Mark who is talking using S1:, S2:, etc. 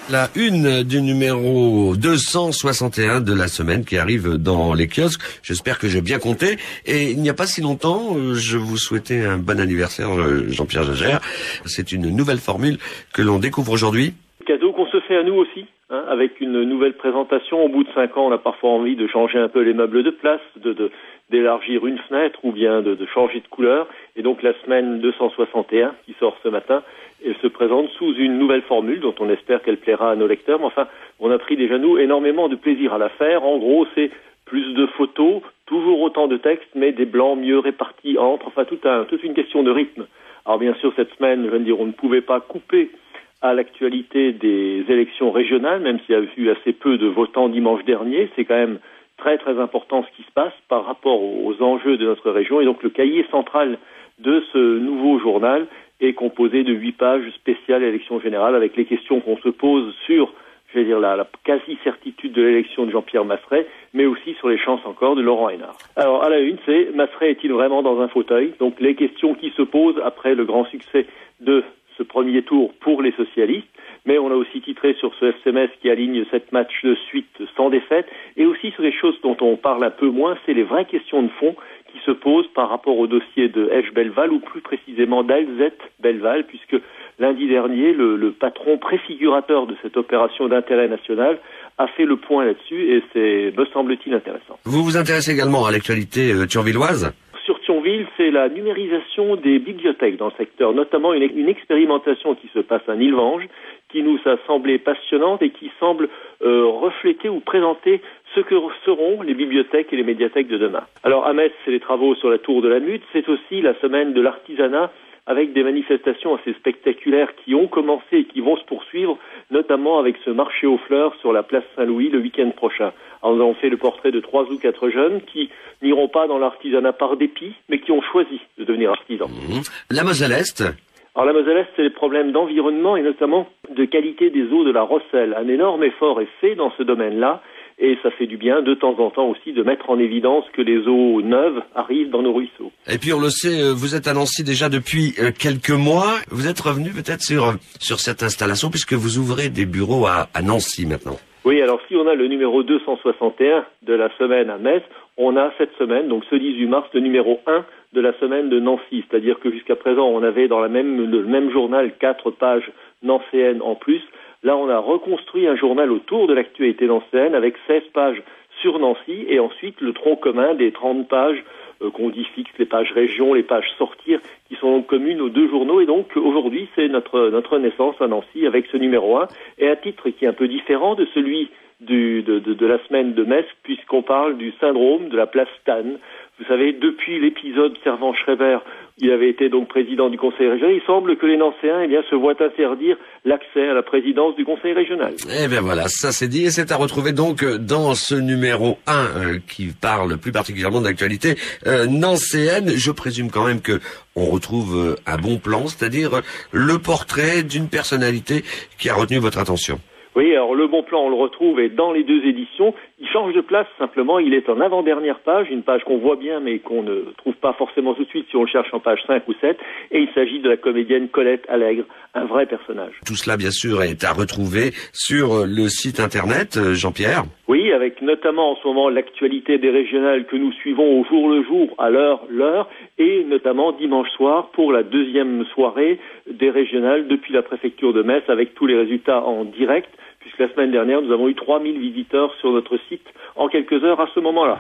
S1: La une du numéro 261 de la semaine qui arrive dans les kiosques. J'espère que j'ai bien compté. Et il n'y a pas si longtemps, je vous souhaitais un bon anniversaire, Jean-Pierre Jagère. C'est une nouvelle formule que l'on découvre aujourd'hui.
S2: Cadeau qu'on se fait à nous aussi, avec une nouvelle présentation. Au bout de 5 ans, on a parfois envie de changer un peu les meubles de place, d'élargir une fenêtre ou bien de changer de couleur. Et donc la semaine 261 qui sort ce matin, elle se présente sous une nouvelle formule dont on espère qu'elle plaira à nos lecteurs. Mais enfin, on a pris déjà nous énormément de plaisir à la faire. En gros, c'est plus de photos, toujours autant de textes, mais des blancs mieux répartis entre. Enfin, toute une question de rythme. Alors bien sûr, cette semaine, je veux dire, on ne pouvait pas couper à l'actualité des élections régionales, même s'il y a eu assez peu de votants dimanche dernier. C'est quand même très très important ce qui se passe par rapport aux enjeux de notre région. Et donc le cahier central de ce nouveau journal est composé de 8 pages spéciales élections générales avec les questions qu'on se pose sur, je vais dire, la quasi-certitude de l'élection de Jean-Pierre Masseret, mais aussi sur les chances encore de Laurent Hénart. Alors à la une, c'est Masseret est-il vraiment dans un fauteuil? Donc les questions qui se posent après le grand succès de ce premier tour pour les socialistes, mais on a aussi titré sur ce SMS qui aligne 7 matchs de suite sans défaite, et aussi sur les choses dont on parle un peu moins, c'est les vraies questions de fond qui se posent par rapport au dossier de Esch-Belleval, ou plus précisément d'Alzette-Belleval, puisque lundi dernier, le patron préfigurateur de cette opération d'intérêt national a fait le point là-dessus, et c'est, me semble-t-il, intéressant.
S1: Vous vous intéressez également à l'actualité thionvilloise ?
S2: Sur Thionville, c'est la numérisation des bibliothèques dans le secteur, notamment une expérimentation qui se passe à Nilvange, qui nous a semblé passionnante et qui semble refléter ou présenter ce que seront les bibliothèques et les médiathèques de demain. Alors à Metz, c'est les travaux sur la tour de la Mute, c'est aussi la semaine de l'artisanat avec des manifestations assez spectaculaires qui ont commencé et qui vont se poursuivre, notamment avec ce marché aux fleurs sur la place Saint-Louis le week-end prochain. Alors nous avons fait le portrait de 3 ou 4 jeunes qui n'iront pas dans l'artisanat par dépit, mais qui ont choisi de devenir artisans.
S1: La Moselle-Est.
S2: Alors la Moselle-Est, c'est les problèmes d'environnement et notamment de qualité des eaux de la Rosselle. Un énorme effort est fait dans ce domaine-là, et ça fait du bien de temps en temps aussi de mettre en évidence que les eaux neuves arrivent dans nos ruisseaux.
S1: Et puis on le sait, vous êtes à Nancy déjà depuis quelques mois. Vous êtes revenu peut-être sur cette installation puisque vous ouvrez des bureaux à Nancy maintenant.
S2: Oui, alors si on a le numéro 261 de la semaine à Metz, on a cette semaine, donc ce 18 mars, le numéro 1 de la semaine de Nancy. C'est-à-dire que jusqu'à présent, on avait dans le même journal 4 pages nancéennes en plus. Là, on a reconstruit un journal autour de l'actualité nancéenne avec 16 pages sur Nancy et ensuite le tronc commun des 30 pages qu'on dit fixes, les pages régions, les pages sortir, qui sont donc communes aux 2 journaux. Et donc aujourd'hui, c'est notre naissance à Nancy avec ce numéro 1 et un titre qui est un peu différent de celui de la semaine de Metz, puisqu'on parle du syndrome de la place Stan. Vous savez, depuis l'épisode servant Schreiber, il avait été donc président du conseil régional, il semble que les Nancéens se voient interdire l'accès à la présidence du conseil régional.
S1: Eh bien voilà, ça c'est dit, et c'est à retrouver donc dans ce numéro 1 qui parle plus particulièrement de l'actualité nancéenne. Je présume quand même que on retrouve un bon plan, c'est-à-dire le portrait d'une personnalité qui a retenu votre attention.
S2: Oui, alors le bon plan, on le retrouve et dans les 2 éditions. Il change de place simplement, il est en avant-dernière page, une page qu'on voit bien mais qu'on ne trouve pas forcément tout de suite si on le cherche en page 5 ou 7. Et il s'agit de la comédienne Colette Allègre, un vrai personnage.
S1: Tout cela, bien sûr, est à retrouver sur le site internet, Jean-Pierre.
S2: Oui, avec notamment en ce moment l'actualité des régionales que nous suivons au jour le jour, à l'heure, et notamment dimanche soir pour la 2e soirée des régionales depuis la préfecture de Metz avec tous les résultats en direct. Puisque la semaine dernière, nous avons eu 3000 visiteurs sur notre site en quelques heures à ce moment-là.